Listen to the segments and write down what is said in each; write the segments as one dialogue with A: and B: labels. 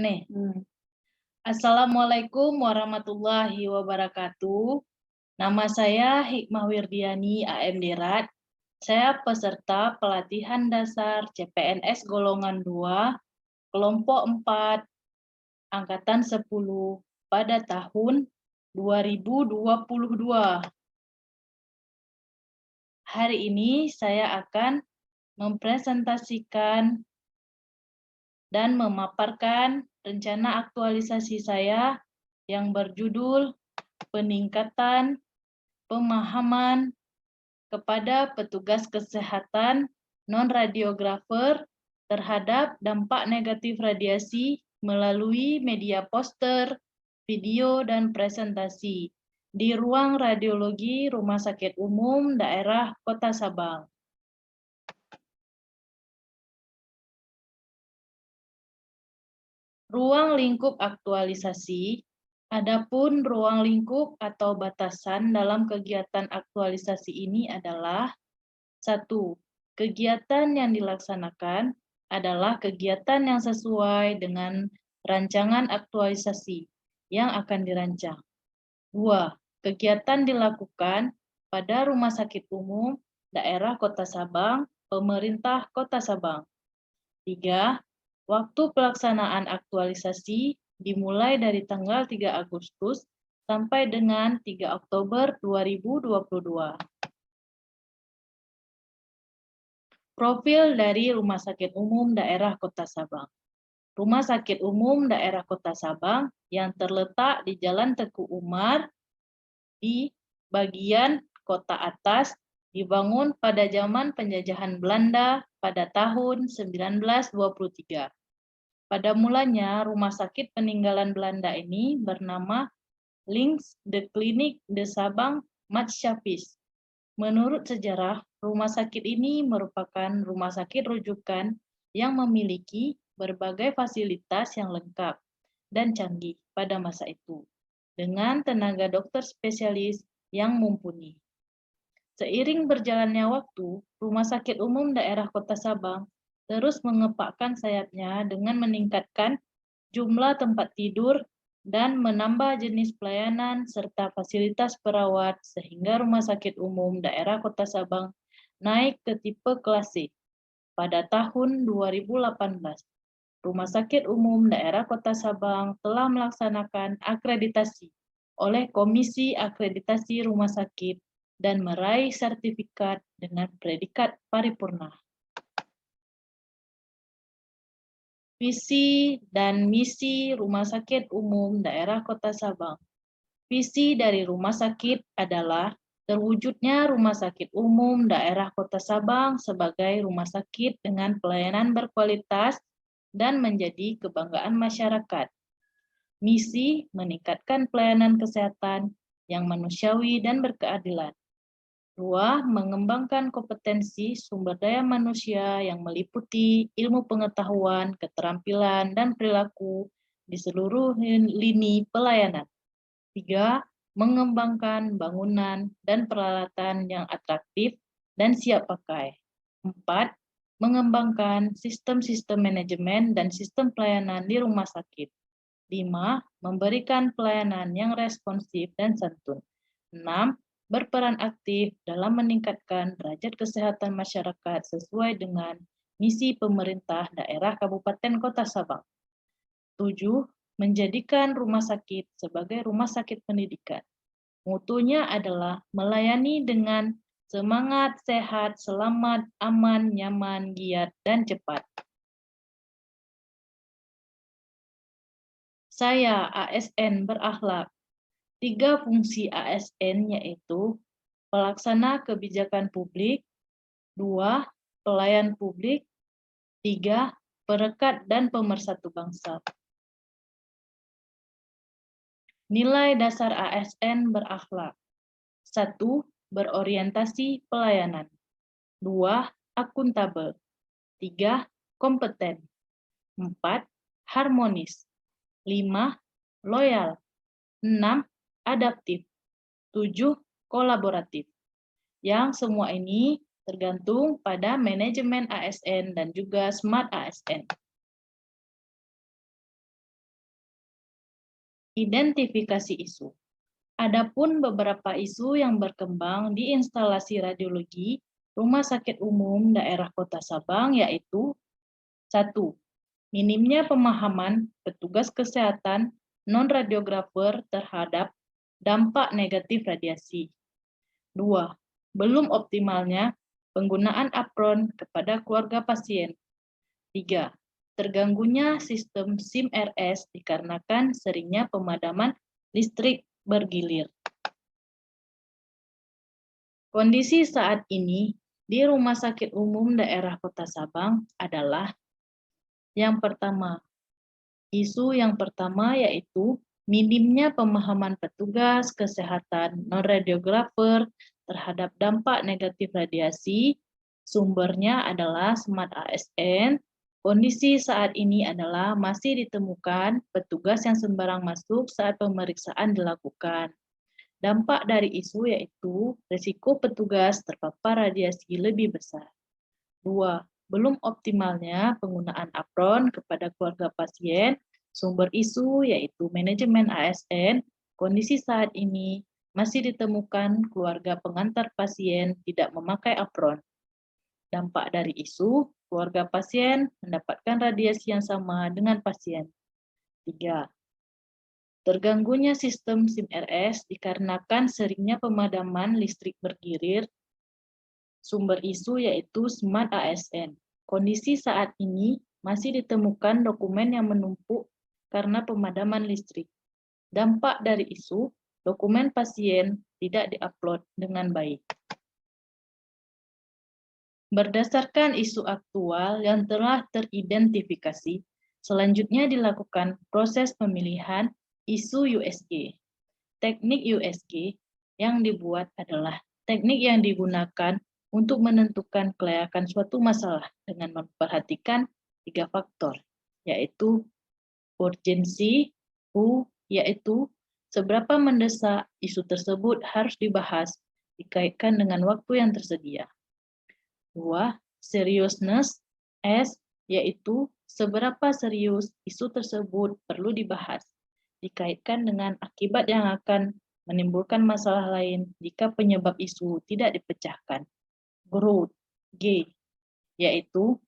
A: nih. Assalamualaikum warahmatullahi wabarakatuh. Nama saya Hikmah Wirdiani AM Dirat. Saya peserta pelatihan dasar CPNS golongan 2, kelompok 4, angkatan 10 pada tahun 2022. Hari ini saya akan mempresentasikan dan memaparkan rencana aktualisasi saya yang berjudul peningkatan pemahaman kepada petugas kesehatan non-radiografer terhadap dampak negatif radiasi melalui media poster, video, dan presentasi di ruang radiologi Rumah Sakit Umum Daerah Kota Sabang. Ruang lingkup aktualisasi. Adapun ruang lingkup atau batasan dalam kegiatan aktualisasi ini adalah 1. Kegiatan yang dilaksanakan adalah kegiatan yang sesuai dengan rancangan aktualisasi yang akan dirancang. 2. Kegiatan dilakukan pada Rumah Sakit Umum Daerah Kota Sabang, Pemerintah Kota Sabang. 3. Waktu pelaksanaan aktualisasi dimulai dari tanggal 3 Agustus sampai dengan 3 Oktober 2022. Profil dari Rumah Sakit Umum Daerah Kota Sabang. Rumah Sakit Umum Daerah Kota Sabang yang terletak di Jalan Teguh Umar di bagian kota atas dibangun pada zaman penjajahan Belanda pada tahun 1923. Pada mulanya, rumah sakit peninggalan Belanda ini bernama Links de Klinik de Sabang Matschappis. Menurut sejarah, rumah sakit ini merupakan rumah sakit rujukan yang memiliki berbagai fasilitas yang lengkap dan canggih pada masa itu, dengan tenaga dokter spesialis yang mumpuni. Seiring berjalannya waktu, Rumah Sakit Umum Daerah Kota Sabang terus mengepakkan sayapnya dengan meningkatkan jumlah tempat tidur dan menambah jenis pelayanan serta fasilitas perawat sehingga Rumah Sakit Umum Daerah Kota Sabang naik ke tipe kelas C. Pada tahun 2018, Rumah Sakit Umum Daerah Kota Sabang telah melaksanakan akreditasi oleh Komisi Akreditasi Rumah Sakit dan meraih sertifikat dengan predikat paripurna. Visi dan misi Rumah Sakit Umum Daerah Kota Sabang. Visi dari rumah sakit adalah terwujudnya Rumah Sakit Umum Daerah Kota Sabang sebagai rumah sakit dengan pelayanan berkualitas dan menjadi kebanggaan masyarakat. Misi meningkatkan pelayanan kesehatan yang manusiawi dan berkeadilan. 2. Mengembangkan kompetensi sumber daya manusia yang meliputi ilmu pengetahuan, keterampilan, dan perilaku di seluruh lini pelayanan. 3. Mengembangkan bangunan dan peralatan yang atraktif dan siap pakai. 4. Mengembangkan sistem-sistem manajemen dan sistem pelayanan di rumah sakit. 5. Memberikan pelayanan yang responsif dan santun. 6. Berperan aktif dalam meningkatkan derajat kesehatan masyarakat sesuai dengan misi pemerintah daerah Kabupaten Kota Sabang. 7. Menjadikan rumah sakit sebagai rumah sakit pendidikan. Mutunya adalah melayani dengan semangat, sehat, selamat, aman, nyaman, giat, dan cepat. Saya ASN berakhlak. 3 fungsi ASN yaitu pelaksana kebijakan publik, 2. Pelayan publik, 3. Perekat dan pemersatu bangsa. Nilai dasar ASN berakhlak. 1. Berorientasi pelayanan. 2. Akuntabel. 3. Kompeten. 4. Harmonis. 5. Loyal. 6. Adaptif. 7. Kolaboratif. Yang semua ini tergantung pada manajemen ASN dan juga smart ASN. Identifikasi isu. Adapun beberapa isu yang berkembang di instalasi radiologi Rumah Sakit Umum Daerah Kota Sabang yaitu 1. Minimnya pemahaman petugas kesehatan non-radiografer terhadap dampak negatif radiasi. 2. Belum optimalnya penggunaan apron kepada keluarga pasien. 3. Terganggunya sistem SIM-RS dikarenakan seringnya pemadaman listrik bergilir. Kondisi saat ini di Rumah Sakit Umum Daerah Kota Sabang adalah yang pertama, isu yang pertama yaitu minimnya pemahaman petugas kesehatan non-radiografer terhadap dampak negatif radiasi. Sumbernya adalah Smart ASN. Kondisi saat ini adalah masih ditemukan petugas yang sembarang masuk saat pemeriksaan dilakukan. Dampak dari isu yaitu risiko petugas terpapar radiasi lebih besar. 2. Belum optimalnya penggunaan apron kepada keluarga pasien. Sumber isu yaitu manajemen ASN. Kondisi saat ini masih ditemukan keluarga pengantar pasien tidak memakai apron. Dampak dari isu, keluarga pasien mendapatkan radiasi yang sama dengan pasien. 3. Terganggunya sistem SIM-RS dikarenakan seringnya pemadaman listrik bergilir. Sumber isu yaitu Smart ASN. Kondisi saat ini masih ditemukan dokumen yang menumpuk karena pemadaman listrik. Dampak dari isu, dokumen pasien tidak diupload dengan baik. Berdasarkan isu aktual yang telah teridentifikasi, selanjutnya dilakukan proses pemilihan isu USG. Teknik USG yang dibuat adalah teknik yang digunakan untuk menentukan kelayakan suatu masalah dengan memperhatikan 3 faktor, yaitu urgensi, U, yaitu seberapa mendesak isu tersebut harus dibahas dikaitkan dengan waktu yang tersedia. 2. Seriousness, S, yaitu seberapa serius isu tersebut perlu dibahas dikaitkan dengan akibat yang akan menimbulkan masalah lain jika penyebab isu tidak dipecahkan. Growth, G, yaitu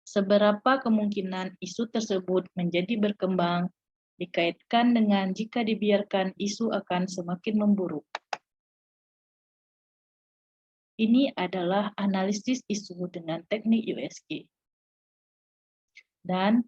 A: seberapa kemungkinan isu tersebut menjadi berkembang dikaitkan dengan jika dibiarkan isu akan semakin memburuk. Ini adalah analisis isu dengan teknik USG. Dan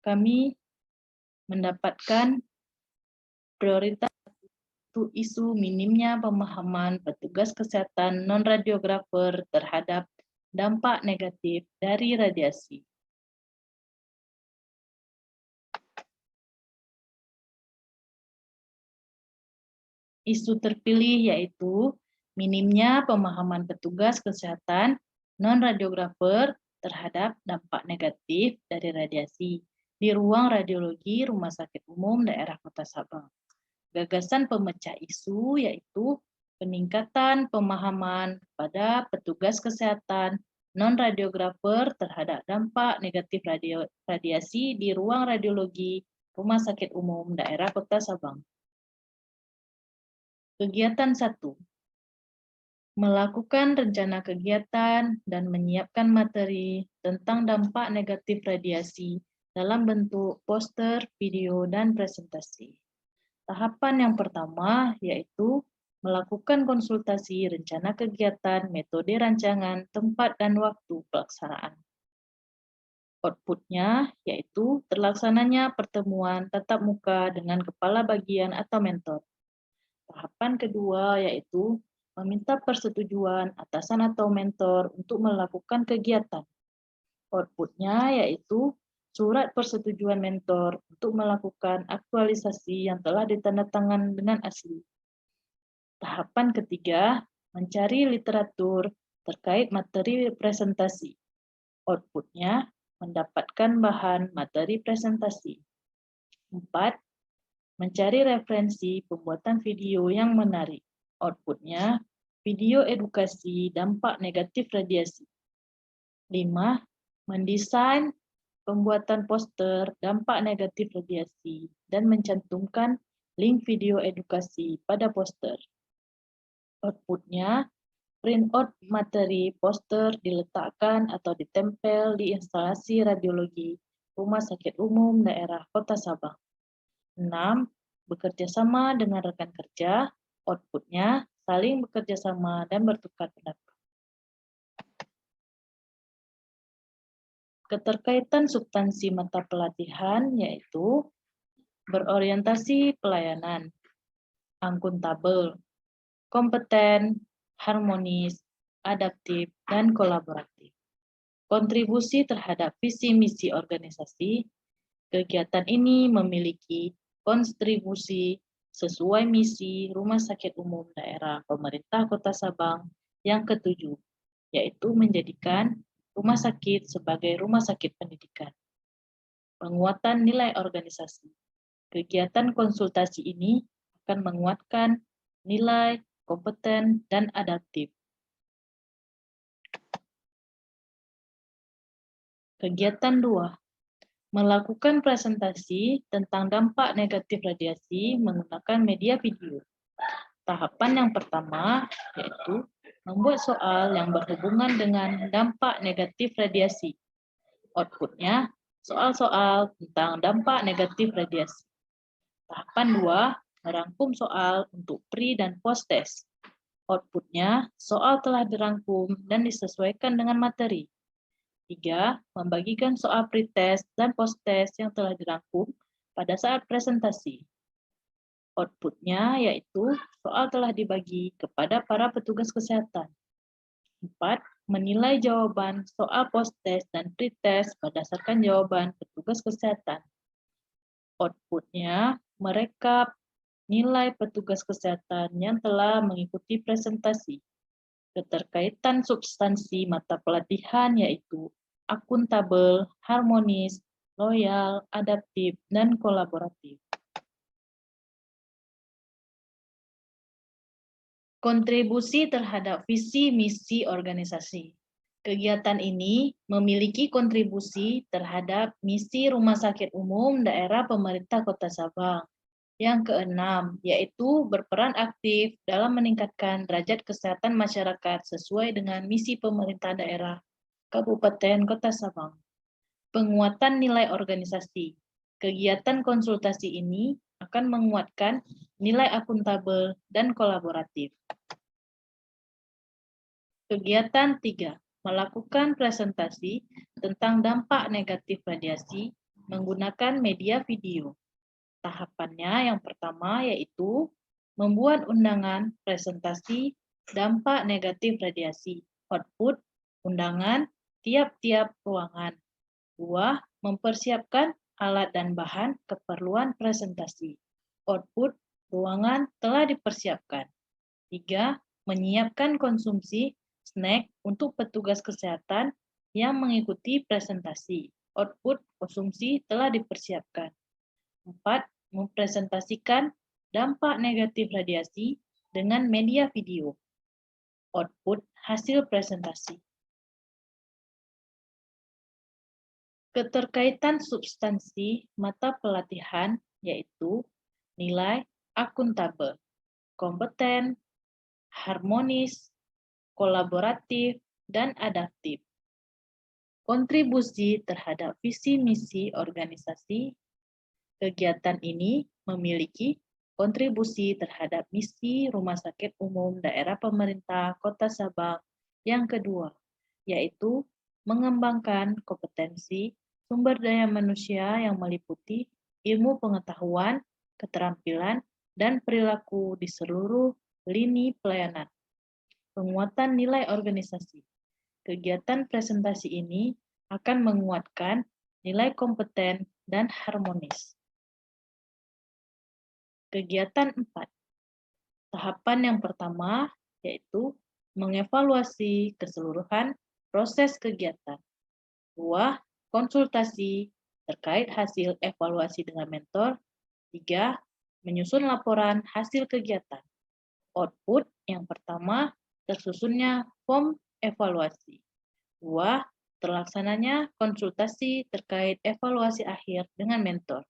A: kami mendapatkan prioritas untuk isu minimnya pemahaman petugas kesehatan non-radiografer terhadap dampak negatif dari radiasi. Isu terpilih yaitu minimnya pemahaman petugas kesehatan non-radiografer terhadap dampak negatif dari radiasi di ruang radiologi Rumah Sakit Umum Daerah Kota Sabang. Gagasan pemecah isu yaitu peningkatan pemahaman pada petugas kesehatan non-radiografer terhadap dampak negatif radiasi di ruang radiologi Rumah Sakit Umum Daerah Kota Sabang. Kegiatan 1. Melakukan rencana kegiatan dan menyiapkan materi tentang dampak negatif radiasi dalam bentuk poster, video, dan presentasi. Tahapan yang pertama yaitu melakukan konsultasi rencana kegiatan, metode rancangan, tempat, dan waktu pelaksanaan. Outputnya yaitu terlaksananya pertemuan tatap muka dengan kepala bagian atau mentor. Tahapan kedua yaitu meminta persetujuan atasan atau mentor untuk melakukan kegiatan. Outputnya yaitu surat persetujuan mentor untuk melakukan aktualisasi yang telah ditandatangan dengan asli. Tahapan ketiga, mencari literatur terkait materi presentasi. Outputnya mendapatkan bahan materi presentasi. 4. Mencari referensi pembuatan video yang menarik. Outputnya, video edukasi dampak negatif radiasi. 5. Mendesain pembuatan poster dampak negatif radiasi, dan mencantumkan link video edukasi pada poster. Outputnya, print out materi poster diletakkan atau ditempel di instalasi radiologi Rumah Sakit Umum Daerah Kota Sabang. 6. Bekerja sama dengan rekan kerja, outputnya saling bekerja sama dan bertukar pendapat. Keterkaitan substansi mata pelatihan yaitu berorientasi pelayanan, akuntabel, kompeten, harmonis, adaptif, dan kolaboratif. Kontribusi terhadap visi misi organisasi, kegiatan ini memiliki kontribusi sesuai misi Rumah Sakit Umum Daerah Pemerintah Kota Sabang yang ketujuh, yaitu menjadikan rumah sakit sebagai rumah sakit pendidikan. Penguatan nilai organisasi. Kegiatan konsultasi ini akan menguatkan nilai, kompeten, dan adaptif. Kegiatan 2. Melakukan presentasi tentang dampak negatif radiasi menggunakan media video. Tahapan yang pertama yaitu membuat soal yang berhubungan dengan dampak negatif radiasi. Outputnya, soal-soal tentang dampak negatif radiasi. Tahapan 2, merangkum soal untuk pre dan post test. Outputnya, soal telah dirangkum dan disesuaikan dengan materi. 3, membagikan soal pre-test dan post-test yang telah dirangkum pada saat presentasi. Outputnya yaitu soal telah dibagi kepada para petugas kesehatan. 4, menilai jawaban soal post-test dan pre-test berdasarkan jawaban petugas kesehatan. Outputnya merekap nilai petugas kesehatan yang telah mengikuti presentasi. Keterkaitan substansi mata pelatihan yaitu akuntabel, harmonis, loyal, adaptif, dan kolaboratif. Kontribusi terhadap visi misi organisasi. Kegiatan ini memiliki kontribusi terhadap misi Rumah Sakit Umum Daerah Pemerintah Kota Sabang. Yang keenam, yaitu berperan aktif dalam meningkatkan derajat kesehatan masyarakat sesuai dengan misi pemerintah daerah Kabupaten Kota Sabang. Penguatan nilai organisasi. Kegiatan konsultasi ini akan menguatkan nilai akuntabel dan kolaboratif. Kegiatan 3. Melakukan presentasi tentang dampak negatif radiasi menggunakan media video. Tahapannya yang pertama yaitu membuat undangan presentasi dampak negatif radiasi. Output undangan tiap-tiap ruangan. 2. Mempersiapkan alat dan bahan keperluan presentasi. Output ruangan telah dipersiapkan. 3. Menyiapkan konsumsi snack untuk petugas kesehatan yang mengikuti presentasi. Output konsumsi telah dipersiapkan. 4. Mempresentasikan dampak negatif radiasi dengan media video. Output hasil presentasi. Keterkaitan substansi mata pelatihan yaitu nilai akuntabel, kompeten, harmonis, kolaboratif, dan adaptif. Kontribusi terhadap visi misi organisasi. Kegiatan ini memiliki kontribusi terhadap misi Rumah Sakit Umum Daerah Pemerintah Kota Sabang yang kedua, yaitu mengembangkan kompetensi sumber daya manusia yang meliputi ilmu pengetahuan, keterampilan, dan perilaku di seluruh lini pelayanan. Penguatan nilai organisasi. Kegiatan presentasi ini akan menguatkan nilai kompeten dan harmonis. Kegiatan 4. Tahapan yang pertama yaitu mengevaluasi keseluruhan proses kegiatan. 2. Konsultasi terkait hasil evaluasi dengan mentor. 3. Menyusun laporan hasil kegiatan. Output yang pertama tersusunnya form evaluasi. 2. Terlaksananya konsultasi terkait evaluasi akhir dengan mentor.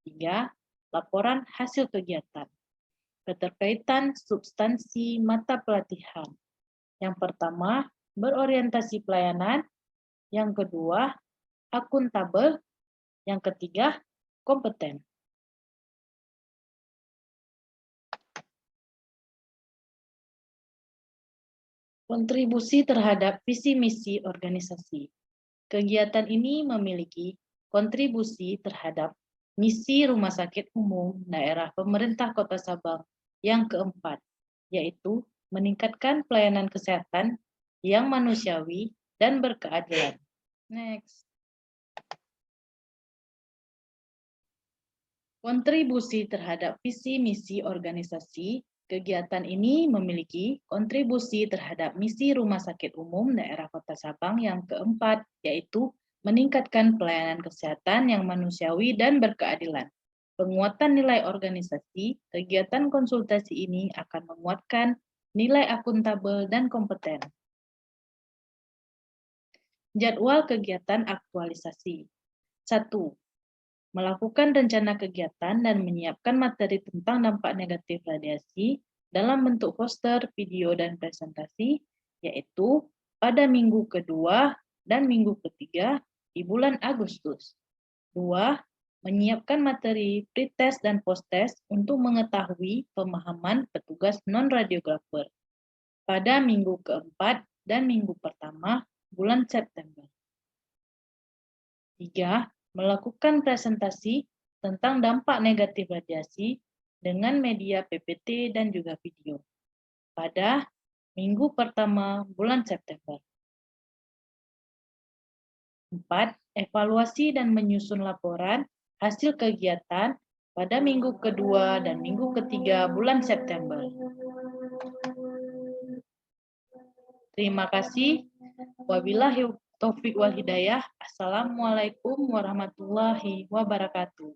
A: 3. Laporan hasil kegiatan. Keterkaitan substansi mata pelatihan. Yang pertama, berorientasi pelayanan. Yang kedua, akuntabel. Yang ketiga, kompeten. Kontribusi terhadap visi misi organisasi. Kegiatan ini memiliki kontribusi terhadap misi Rumah Sakit Umum Daerah Pemerintah Kota Sabang yang keempat, yaitu meningkatkan pelayanan kesehatan yang manusiawi dan berkeadilan. Next. Kontribusi terhadap visi misi organisasi. Kegiatan ini memiliki kontribusi terhadap misi Rumah Sakit Umum Daerah Kota Sabang yang keempat, yaitu meningkatkan pelayanan kesehatan yang manusiawi dan berkeadilan. Penguatan nilai organisasi, kegiatan konsultasi ini akan menguatkan nilai akuntabel dan kompeten. Jadwal kegiatan aktualisasi. 1. Melakukan rencana kegiatan dan menyiapkan materi tentang dampak negatif radiasi dalam bentuk poster, video, dan presentasi, yaitu pada minggu kedua dan minggu ketiga di bulan Agustus. 2. Menyiapkan materi pretest dan posttest untuk mengetahui pemahaman petugas non-radiografer pada minggu keempat dan minggu pertama bulan September. 3. Melakukan presentasi tentang dampak negatif radiasi dengan media PPT dan juga video pada minggu pertama bulan September. 4. Evaluasi dan menyusun laporan hasil kegiatan pada minggu kedua dan minggu ketiga bulan September. Terima kasih. Wabillahi taufiq wal hidayah. Assalamualaikum warahmatullahi wabarakatuh.